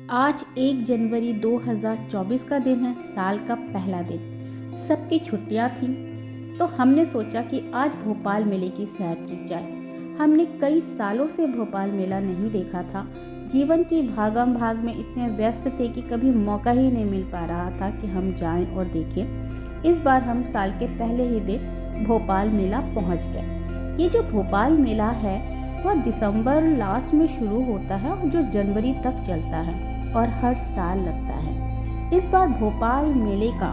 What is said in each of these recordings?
आज 1 जनवरी 2024 का दिन है, साल का पहला दिन। सबकी छुट्टियां थीं, तो हमने सोचा कि आज भोपाल मेले की सैर की जाए। हमने कई सालों से भोपाल मेला नहीं देखा था। जीवन की भागम भाग में इतने व्यस्त थे कि कभी मौका ही नहीं मिल पा रहा था कि हम जाएं और देखें। इस बार हम साल के पहले ही दिन भोपाल मेला पहुंच गए। ये जो भोपाल मेला है वह दिसंबर लास्ट में शुरू होता है और जो जनवरी तक चलता है और हर साल लगता है। इस बार भोपाल मेले का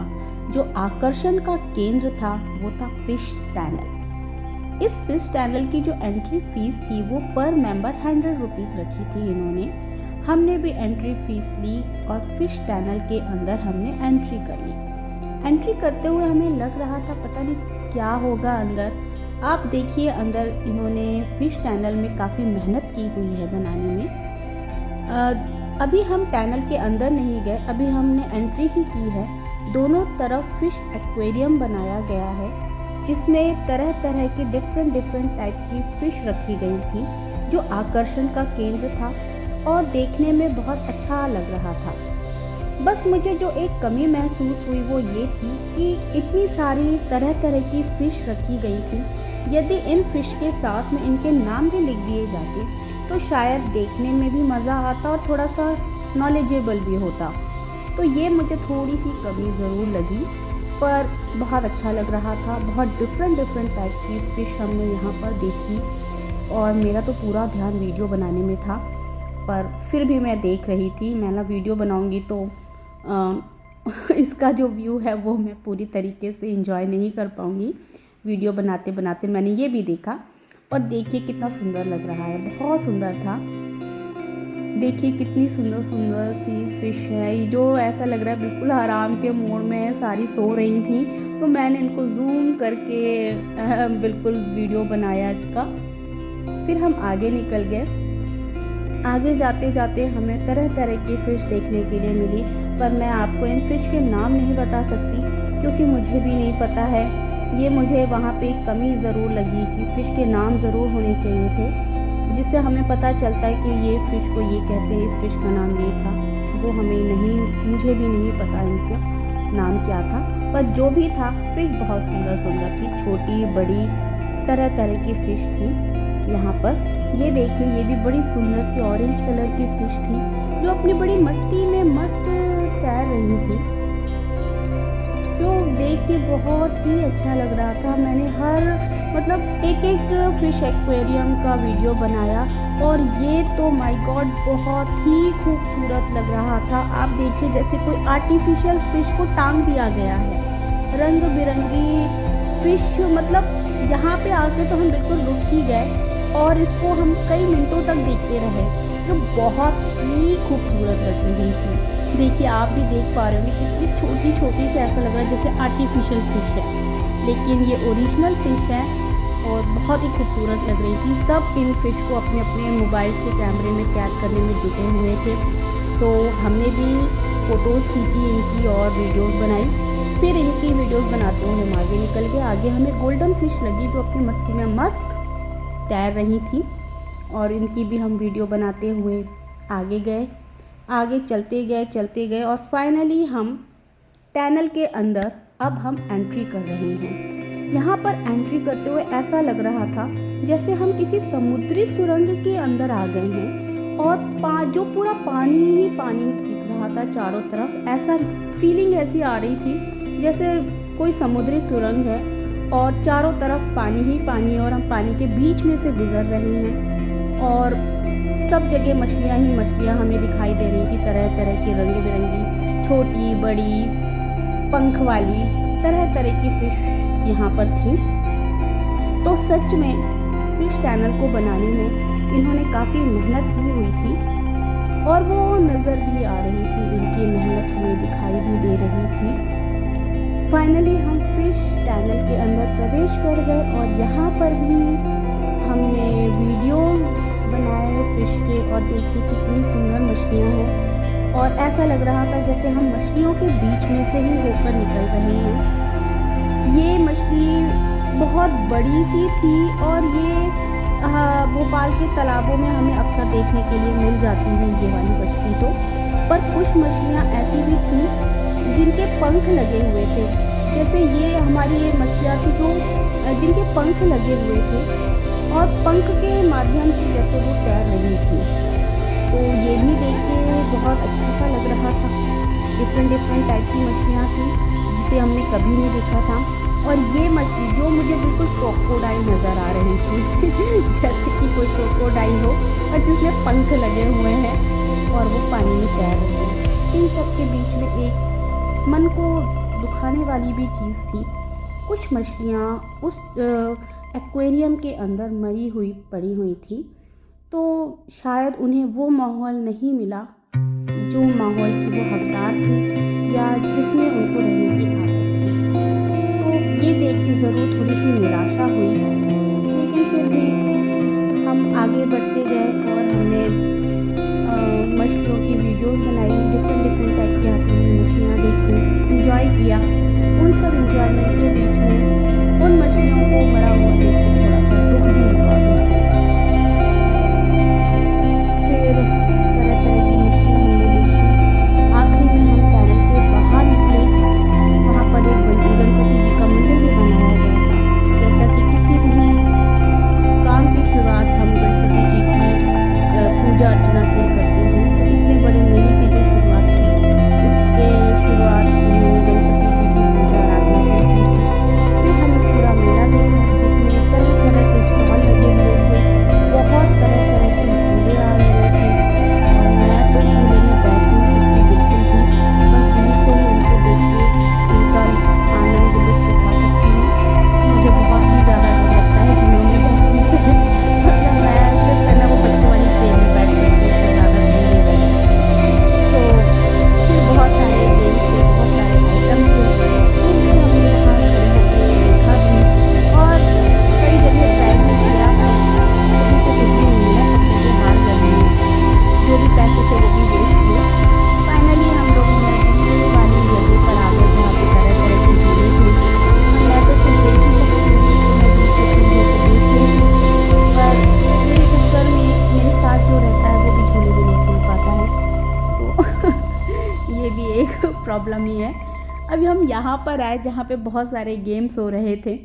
जो आकर्षण का केंद्र था वो था फिश टनल। इस फिश टनल की जो एंट्री फीस थी वो पर मेंबर 100 रुपीज़ रखी थी इन्होंने। हमने भी एंट्री फीस ली और फिश टनल के अंदर हमने एंट्री कर ली। एंट्री करते हुए हमें लग रहा था पता नहीं क्या होगा अंदर। आप देखिए अंदर इन्होंने फिश टनल में काफ़ी मेहनत की हुई है बनाने में। अभी हम टनल के अंदर नहीं गए, अभी हमने एंट्री ही की है। दोनों तरफ फिश एक्वेरियम बनाया गया है जिसमें तरह तरह की डिफरेंट टाइप की फिश रखी गई थी, जो आकर्षण का केंद्र था और देखने में बहुत अच्छा लग रहा था। बस मुझे जो एक कमी महसूस हुई वो ये थी कि इतनी सारी तरह तरह की फ़िश रखी गई थी। यदि इन फ़िश के साथ में इनके नाम भी लिख दिए जाते तो शायद देखने में भी मज़ा आता और थोड़ा सा नॉलेजेबल भी होता। तो ये मुझे थोड़ी सी कमी ज़रूर लगी, पर बहुत अच्छा लग रहा था। बहुत डिफरेंट टाइप की फ़िश हमने यहाँ पर देखी और मेरा तो पूरा ध्यान वीडियो बनाने में था, पर फिर भी मैं देख रही थी। मैं ना वीडियो बनाऊंगी तो इसका जो व्यू है वो मैं पूरी तरीके से एंजॉय नहीं कर पाऊंगी। वीडियो बनाते बनाते मैंने ये भी देखा और देखिए कितना सुंदर लग रहा है, बहुत सुंदर था। देखिए कितनी सुंदर सुंदर सी फिश है, ये जो ऐसा लग रहा है बिल्कुल आराम के मोड में सारी सो रही थी, तो मैंने इनको जूम करके बिल्कुल वीडियो बनाया इसका। फिर हम आगे निकल गए। आगे जाते जाते हमें तरह तरह की फ़िश देखने के लिए मिली, पर मैं आपको इन फ़िश के नाम नहीं बता सकती क्योंकि मुझे भी नहीं पता है। ये मुझे वहाँ पे एक कमी ज़रूर लगी कि फ़िश के नाम ज़रूर होने चाहिए थे, जिससे हमें पता चलता है कि ये फ़िश को ये कहते हैं, इस फ़िश का नाम ये था। वो हमें नहीं, मुझे भी नहीं पता इनका नाम क्या था, पर जो भी था फ़िश बहुत सुंदर सुंदर थी, छोटी बड़ी तरह तरह की फ़िश थी यहाँ पर। ये देखिए ये भी बड़ी सुंदर सी ऑरेंज कलर की फ़िश थी जो अपनी बड़ी मस्ती में मस्त तैर रही थी, जो देख के बहुत ही अच्छा लग रहा था। मैंने एक फ़िश एक्वेरियम का वीडियो बनाया और ये तो माय गॉड बहुत ही खूबसूरत लग रहा था। आप देखिए जैसे कोई आर्टिफिशियल फ़िश को टांग दिया गया है, रंग बिरंगी फ़िश। यहाँ पे आके तो हम बिल्कुल रुक ही गए और इसको हम कई मिनटों तक देखते रहे, जो बहुत ही खूबसूरत लग रही थी। देखिए आप भी देख पा रहे होंगे कितनी छोटी छोटी से ऐसा लग रहा है जैसे आर्टिफिशियल फ़िश है, लेकिन ये ओरिजिनल फ़िश है और बहुत ही खूबसूरत लग रही थी। सब इन फ़िश को अपने अपने मोबाइल्स के कैमरे में कैद करने में जुटे हुए थे, तो हमने भी फ़ोटोज़ खींची इनकी और वीडियोज़ बनाई। फिर इनकी वीडियोज़ बनाते हुए हम आगे निकल गए। आगे हमें गोल्डन फ़िश लगी जो अपनी मस्ती में मस्त तैर रही थी और इनकी भी हम वीडियो बनाते हुए आगे गए। आगे चलते गए और फाइनली हम टनल के अंदर अब हम एंट्री कर रहे हैं। यहाँ पर एंट्री करते हुए ऐसा लग रहा था जैसे हम किसी समुद्री सुरंग के अंदर आ गए हैं और जो पूरा पानी ही पानी दिख रहा था चारों तरफ। ऐसा फीलिंग ऐसी आ रही थी जैसे कोई समुद्री सुरंग है और चारों तरफ पानी ही पानी है और हम पानी के बीच में से गुजर रहे हैं और सब जगह मछलियाँ ही मछलियाँ हमें दिखाई दे रही थी। तरह तरह की रंग बिरंगी, छोटी बड़ी, पंख वाली तरह तरह की फ़िश यहाँ पर थी। तो सच में फ़िश टनल को बनाने में इन्होंने काफ़ी मेहनत की हुई थी और वो नज़र भी आ रही थी, इनकी मेहनत हमें दिखाई भी दे रही थी। फाइनली हम फ़िश टनल के अंदर प्रवेश कर गए और यहाँ पर भी हमने वीडियो बनाए फ़िश के और देखिए कितनी सुंदर मछलियाँ हैं और ऐसा लग रहा था जैसे हम मछलियों के बीच में से ही होकर निकल रहे हैं। ये मछली बहुत बड़ी सी थी और ये भोपाल के तालाबों में हमें अक्सर देखने के लिए मिल जाती है ये वाली मछली। तो पर कुछ मछलियाँ ऐसी भी थीं जिनके पंख लगे हुए थे। जैसे ये हमारी ये मछलियाँ थी जो जिनके पंख लगे हुए थे और पंख के माध्यम से जैसे वो तैर रही थी। तो ये भी देख के बहुत अच्छा सा लग रहा था। डिफरेंट टाइप की मछलियाँ थी जिसे हमने कभी नहीं देखा था। और ये मछली जो मुझे बिल्कुल क्रोकोडाइल नज़र आ रही थी जैसे कि कोई क्रोकोडाइल हो और जिसमें पंख लगे हुए हैं और वो पानी में तैर रही है। इन सब के बीच में एक मन को दुखाने वाली भी चीज़ थी। कुछ मछलियाँ उस एक्वेरियम के अंदर मरी हुई पड़ी हुई थी। तो शायद उन्हें वो माहौल नहीं मिला जो माहौल की वो हकदार थी या जिसमें उनको रहने की आदत थी। तो ये देख के ज़रूर थोड़ी सी निराशा हुई, लेकिन फिर भी हम आगे बढ़ते गए और हमने मछलियों की वीडियोस बनाई। डिफरेंट टाइप की यहाँ पे हमने मछलियाँ देखी, इंजॉय किया। उन सब इंजॉयमेंट के बीच में उन मछलियों को मरा हुआ देख के थोड़ा सा दुख भी हुआ। फिर तरह की मछलियाँ हमने देखी। आखिरी में हम टनल के बाहर निकले। वहाँ पर एक गणपति जी का मंदिर भी बनाया गया था। जैसा कि किसी भी काम की शुरुआत हम गणपति जी की पूजा अर्चना से ही करते हैं। तो इतने बड़े मेले की जो शुरुआत थी उसके शुरुआत उन्होंने गणपति जी की पूजा आराधना से की थी। फिर हमने पूरा मेला देखा जिसमें तरह के स्टॉल लगे हुए थे। बहुत तरह के झूले आए हुए थे और मैं तो झूले में बैठ नहीं सकती बिल्कुल भी। बस दूर से ही उनको देख के उनका आनंद लुत्फ उठा सकती हूँ। मुझे बहुत ही ज़्यादा डर लगता है झूलों में बैठने से। मतलब मैं सिर्फ है ना वो बच्चों वाली ट्रेन में बैठ सकती हूँ, उससे ज़्यादा नहीं बैठती। तो फिर बहुत सारे गेम्स थे, बहुत सारे आइटम थे। तो फिर हमने वहाँ खड़े होकर देखा भी और कई जगह ट्राई भी किया। कभी तो कुछ भी नहीं मिला, सब चीज़ें हार गई हैं। जो भी पैसे थे वो भी वेस्ट हुए। फाइनली हम लोग झूले वाली जगह पर आ गए जहाँ पे तरह के झूले थे। मैं तो सिर्फ देख ही सकती हूँ, तो मैं दूसरे झूले को देख रही थी। पर मेरे चक्कर में मेरे साथ जो रहता है वो भी झूले भी नहीं खेल पाता है। तो ये भी एक प्रॉब्लम ही है। अभी हम यहाँ पर आए जहाँ पे बहुत सारे गेम्स हो रहे थे।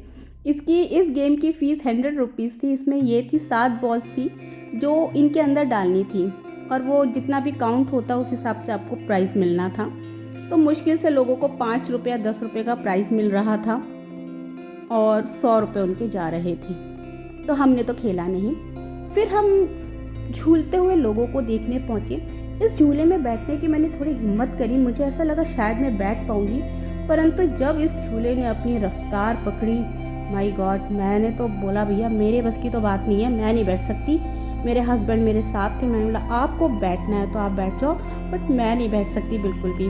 इस गेम की फ़ीस 100 रुपीज़ थी। इसमें ये थी 7 बॉल्स थी जो इनके अंदर डालनी थी और वो जितना भी काउंट होता उस हिसाब से आपको प्राइज़ मिलना था। तो मुश्किल से लोगों को 5 रुपये या 10 रुपये का प्राइज़ मिल रहा था और 100 रुपये उनके जा रहे थे। तो हमने तो खेला नहीं। फिर हम झूलते हुए लोगों को देखने पहुँचे। इस झूले में बैठने की मैंने थोड़ी हिम्मत करी। मुझे ऐसा लगा शायद मैं बैठ पाऊँगी, परंतु जब इस झूले ने अपनी रफ्तार पकड़ी, माय गॉड, मैंने तो बोला भैया मेरे बस की तो बात नहीं है, मैं नहीं बैठ सकती। मेरे हस्बैंड मेरे साथ थे। मैंने बोला आपको बैठना है तो आप बैठ जाओ, बट मैं नहीं बैठ सकती बिल्कुल भी।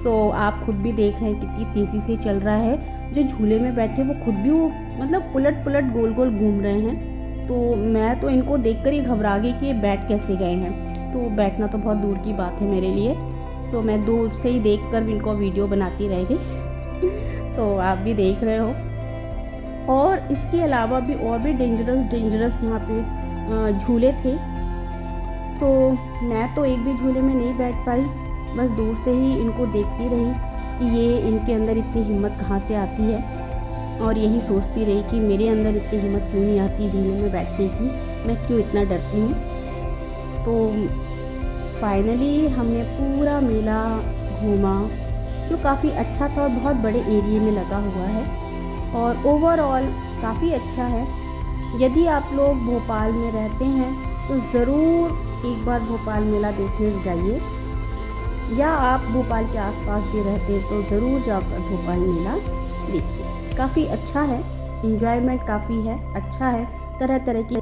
सो आप खुद भी देख रहे हैं कितनी तेज़ी से चल रहा है। जो झूले में बैठे वो खुद भी वो मतलब उलट पुलट गोल गोल घूम रहे हैं। तो मैं तो इनको देखकर ही घबरा गई कि ये बैठ कैसे गए हैं। तो बैठना तो बहुत दूर की बात है मेरे लिए। सो मैं दूर से ही देखकर इनको वीडियो बनाती रह गई। तो आप भी देख रहे हो। और इसके अलावा भी और भी डेंजरस यहाँ पे झूले थे। सो मैं तो एक भी झूले में नहीं बैठ पाई, बस दूर से ही इनको देखती रही कि ये इनके अंदर इतनी हिम्मत कहाँ से आती है। और यही सोचती रही कि मेरे अंदर इतनी हिम्मत क्यों नहीं आती झूले में बैठने की, मैं क्यों इतना डरती हूँ। तो फाइनली हमने पूरा मेला घूमा जो काफ़ी अच्छा था और बहुत बड़े एरिया में लगा हुआ है और ओवरऑल काफ़ी अच्छा है। यदि आप लोग भोपाल में रहते हैं तो ज़रूर एक बार भोपाल मेला देखने जाइए, या आप भोपाल के आसपास भी रहते हैं तो ज़रूर जाकर भोपाल मेला देखिए। काफ़ी अच्छा है, एंजॉयमेंट काफ़ी है, अच्छा है। तरह की